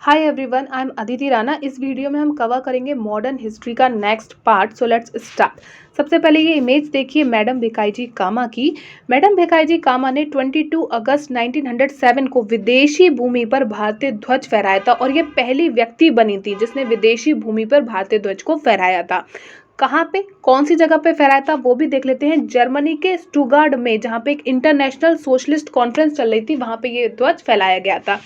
Hi everyone, I am Aditi Rana. इस video में हम कवर करेंगे मॉडर्न हिस्ट्री का next part. So let's start. सबसे पहले ये इमेज देखिए मैडम भिकाजी कामा की। मैडम भिकाजी कामा ने 22 अगस्त 1907 को विदेशी भूमि पर भारतीय ध्वज फहराया था और ये पहली व्यक्ति बनी थी जिसने विदेशी भूमि पर भारतीय ध्वज को फहराया था। कहाँ पे, कौन सी जगह पे फहराया था वो भी देख लेते हैं। जर्मनी के स्टुगार्ड में, जहाँ पे एक इंटरनेशनल सोशलिस्ट कॉन्फ्रेंस चल रही थी, वहाँ पे ये ध्वज फहराया गया था।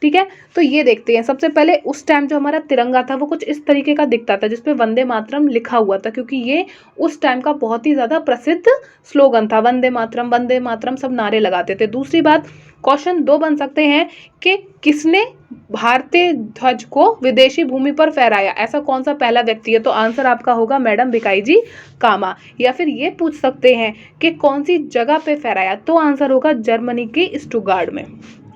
ठीक है, तो ये देखते हैं। सबसे पहले उस टाइम जो हमारा तिरंगा था वो कुछ इस तरीके का दिखता था जिसपे वंदे मातरम लिखा हुआ था, क्योंकि ये उस टाइम का बहुत ही ज्यादा प्रसिद्ध स्लोगन था। वंदे मातरम सब नारे लगाते थे। दूसरी बात, क्वेश्चन 2 बन सकते हैं कि किसने भारतीय ध्वज को विदेशी भूमि पर फहराया, ऐसा कौन सा पहला व्यक्ति है? तो आंसर आपका होगा मैडम भिकाजी कामा। या फिर ये पूछ सकते हैं कि कौन सी जगह पे फहराया, तो आंसर होगा जर्मनी के स्टुगार्ड में।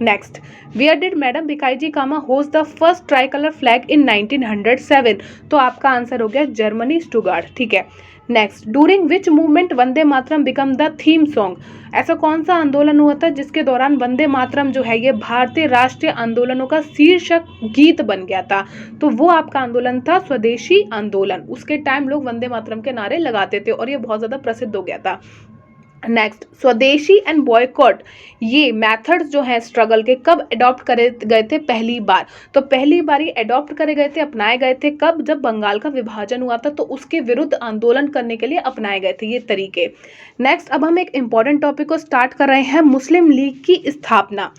Next, where did madam Bhikaji Cama host the first tricolour flag in 1907? तो आपका आंसर हो गया जर्मनी स्टुगार्ड। ठीक है। Next, during which movement Vande Mataram become the theme song? ऐसा कौन सा आंदोलन हुआ था जिसके दौरान वंदे मातरम जो है ये भारतीय राष्ट्रीय आंदोलनों का शीर्षक गीत बन गया था? तो वो आपका आंदोलन था स्वदेशी आंदोलन। उसके टाइम लोग वंदे मातरम के नारे लगाते थे और ये बहुत ज्यादा प्रसिद्ध हो गया था। नेक्स्ट, स्वदेशी एंड बॉयकॉट, ये मेथड्स जो हैं स्ट्रगल के, कब अडॉप्ट करे गए थे पहली बार? तो पहली बार ये अडॉप्ट करे गए थे, अपनाए गए थे कब? जब बंगाल का विभाजन हुआ था, तो उसके विरुद्ध आंदोलन करने के लिए अपनाए गए थे ये तरीके। नेक्स्ट, अब हम एक इंपॉर्टेंट टॉपिक को स्टार्ट कर रहे हैं, मुस्लिम लीग की स्थापना।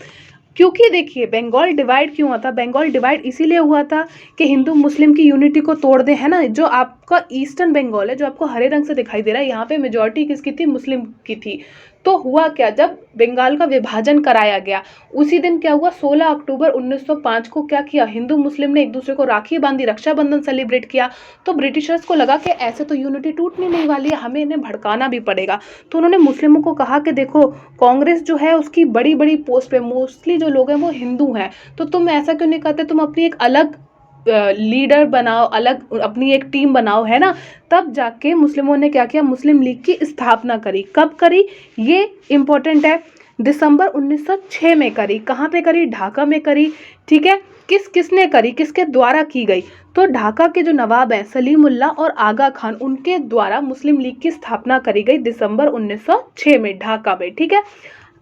क्योंकि देखिए बंगाल डिवाइड क्यों हुआ था? बंगाल डिवाइड इसीलिए हुआ था कि हिंदू मुस्लिम की यूनिटी को तोड़ दे, है ना। जो आपका ईस्टर्न बंगाल है, जो आपको हरे रंग से दिखाई दे रहा है, यहाँ पे मेजोरिटी किसकी थी? मुस्लिम की थी। तो हुआ क्या, जब बंगाल का विभाजन कराया गया उसी दिन क्या हुआ? 16 अक्टूबर 1905 को क्या किया? हिंदू मुस्लिम ने एक दूसरे को राखी बांधी, रक्षाबंधन सेलिब्रेट किया। तो ब्रिटिशर्स को लगा कि ऐसे तो यूनिटी टूटने नहीं वाली है, हमें इन्हें भड़काना भी पड़ेगा। तो उन्होंने मुस्लिमों को कहा कि देखो, कांग्रेस जो है उसकी बड़ी बड़ी पोस्ट पे मोस्टली जो लोग हैं वो हिंदू हैं, तो तुम ऐसा क्यों नहीं करते, तुम अपनी एक अलग लीडर बनाओ, अलग अपनी एक टीम बनाओ, है ना। तब जाके मुस्लिमों ने क्या किया? मुस्लिम लीग की स्थापना करी। कब करी ये इंपॉर्टेंट है, दिसंबर 1906 में करी। कहाँ पे करी? ढाका में करी। ठीक है, किसने करी, किसके द्वारा की गई? तो ढाका के जो नवाब हैं सलीमुल्ला और आगा खान, उनके द्वारा मुस्लिम लीग की स्थापना करी गई दिसंबर 1906 में ढाका में। ठीक है।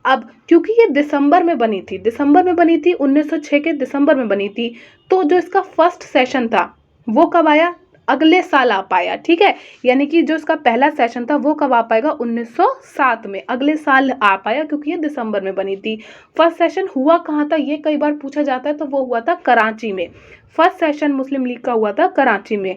अब क्योंकि ये दिसंबर में बनी थी, 1906 के दिसंबर में बनी थी, तो जो इसका फर्स्ट सेशन था वो कब आया? अगले साल आ पाया। ठीक है, यानी कि जो इसका पहला सेशन था वो कब आ पाएगा? 1907 में, अगले साल आ पाया, क्योंकि ये दिसंबर में बनी थी। फर्स्ट सेशन हुआ कहाँ था ये कई बार पूछा जाता है, तो वो हुआ था कराची में। फर्स्ट सेशन मुस्लिम लीग का हुआ था कराची में।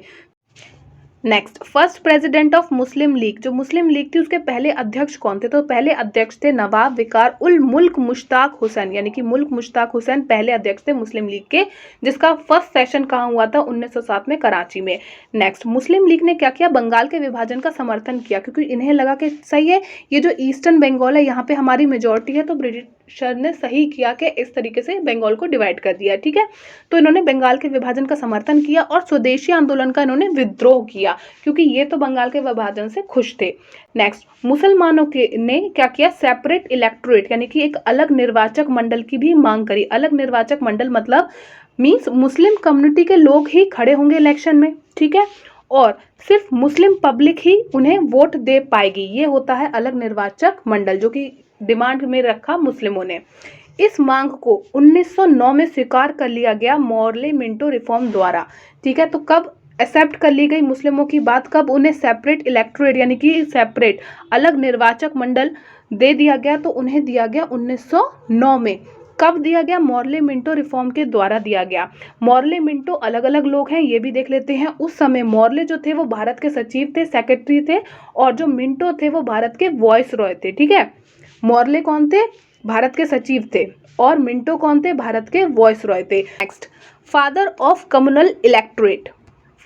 Next, first president of Muslim league, जो मुस्लिम लीग थी उसके पहले अध्यक्ष कौन थे? तो पहले अध्यक्ष थे नवाब विकार उल मुल्क मुश्ताक हुसैन, यानी कि मुल्क मुश्ताक हुसैन पहले अध्यक्ष थे मुस्लिम लीग के, जिसका फर्स्ट सेशन कहाँ हुआ था? 1907 में कराची में। नेक्स्ट, मुस्लिम लीग ने क्या किया? बंगाल के विभाजन का समर्थन किया, क्योंकि इन्हें लगा कि सही है, ये जो ईस्टर्न बंगाल है यहाँ पे हमारी मेजोरिटी है, तो ब्रिटिशर ने सही किया कि इस तरीके से बंगाल को डिवाइड कर दिया। ठीक है, तो इन्होंने बंगाल के विभाजन का समर्थन किया और स्वदेशी आंदोलन का इन्होंने विद्रोह किया, क्योंकि ये तो बंगाल के विभाजन से खुश थे। नेक्स्ट, मुसलमानों के ने क्या किया? सेपरेट इलेक्टोरेट, यानी कि एक अलग निर्वाचक मंडल की भी मांग करी। अलग निर्वाचक मंडल मतलब मींस मुस्लिम कम्युनिटी के लोग ही खड़े होंगे इलेक्शन में। ठीक है, और सिर्फ मुस्लिम पब्लिक ही उन्हें वोट दे पाएगी, ये होता है अलग निर्वाचक मंडल, जो कि डिमांड में रखा मुस्लिमों ने। इस मांग को 1909 में स्वीकार कर लिया गया मॉर्ले मिंटो रिफॉर्म द्वारा। ठीक है, तो कब एक्सेप्ट कर ली गई मुस्लिमों की बात? कब? उन्हें सेपरेट इलेक्टोरेट, यानी कि सेपरेट अलग निर्वाचक मंडल दे दिया गया, तो उन्हें दिया गया 1909 में। कब दिया गया? मॉर्ले मिंटो रिफॉर्म के द्वारा दिया गया। मॉर्ले मिंटो अलग अलग लोग हैं, ये भी देख लेते हैं। उस समय मॉर्ले जो थे वो भारत के सचिव थे, सेक्रेटरी थे, और जो मिंटो थे वो भारत के वॉइस रॉय थे। ठीक है, मॉर्ले कौन थे? भारत के सचिव थे, और मिंटो कौन थे? भारत के वॉइस रॉय थे। Next, father of communal electorate,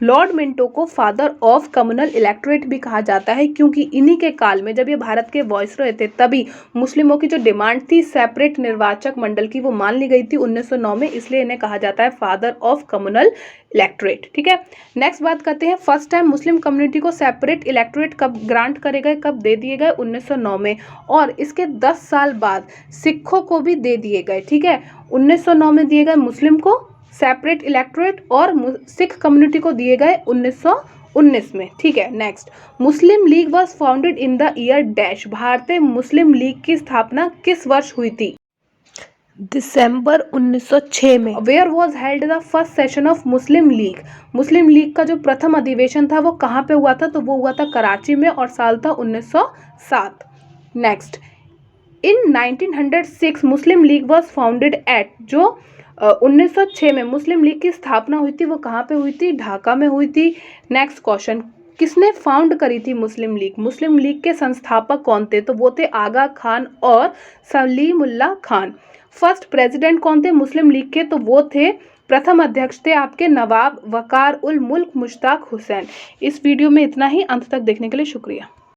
Lord Minto को फादर ऑफ कम्युनल इलेक्टोरेट भी कहा जाता है, क्योंकि इन्हीं के काल में, जब ये भारत के वॉइसरॉय थे, तभी मुस्लिमों की जो डिमांड थी सेपरेट निर्वाचक मंडल की, वो मान ली गई थी 1909 में, इसलिए इन्हें कहा जाता है फादर ऑफ कम्युनल इलेक्टोरेट। ठीक है, नेक्स्ट बात करते हैं, फर्स्ट टाइम मुस्लिम कम्युनिटी को सेपरेट इलेक्टोरेट कब ग्रांट करे गए, कब दे दिए गए? 1909 में, और इसके 10 साल बाद सिखों को भी दे दिए गए। ठीक है, 1909 में दिए गए मुस्लिम को, सेपरेट इलेक्टोरेट और सिख कम्युनिटी को दिए गए 1919 में। ठीक है, next, Muslim League was founded in the year dash. भारतीय मुस्लिम लीग की स्थापना किस वर्ष हुई थी? दिसंबर 1906 में। Where was held the first session of Muslim League. Muslim League का जो प्रथम अधिवेशन था वो कहाँ पे हुआ था? तो वो हुआ था कराची में और साल था 1907। Next, in 1906 Muslim League was founded at. जो 1906 में मुस्लिम लीग की स्थापना हुई थी वो कहाँ पे हुई थी? ढाका में हुई थी। नेक्स्ट क्वेश्चन, किसने फाउंड करी थी मुस्लिम लीग? मुस्लिम लीग के संस्थापक कौन थे? तो वो थे आगा खान और सलीमुल्लाह खान। फर्स्ट प्रेसिडेंट कौन थे मुस्लिम लीग के? तो वो थे, प्रथम अध्यक्ष थे आपके नवाब वकार उल मुल्क मुश्ताक हुसैन। इस वीडियो में इतना ही। अंत तक देखने के लिए शुक्रिया।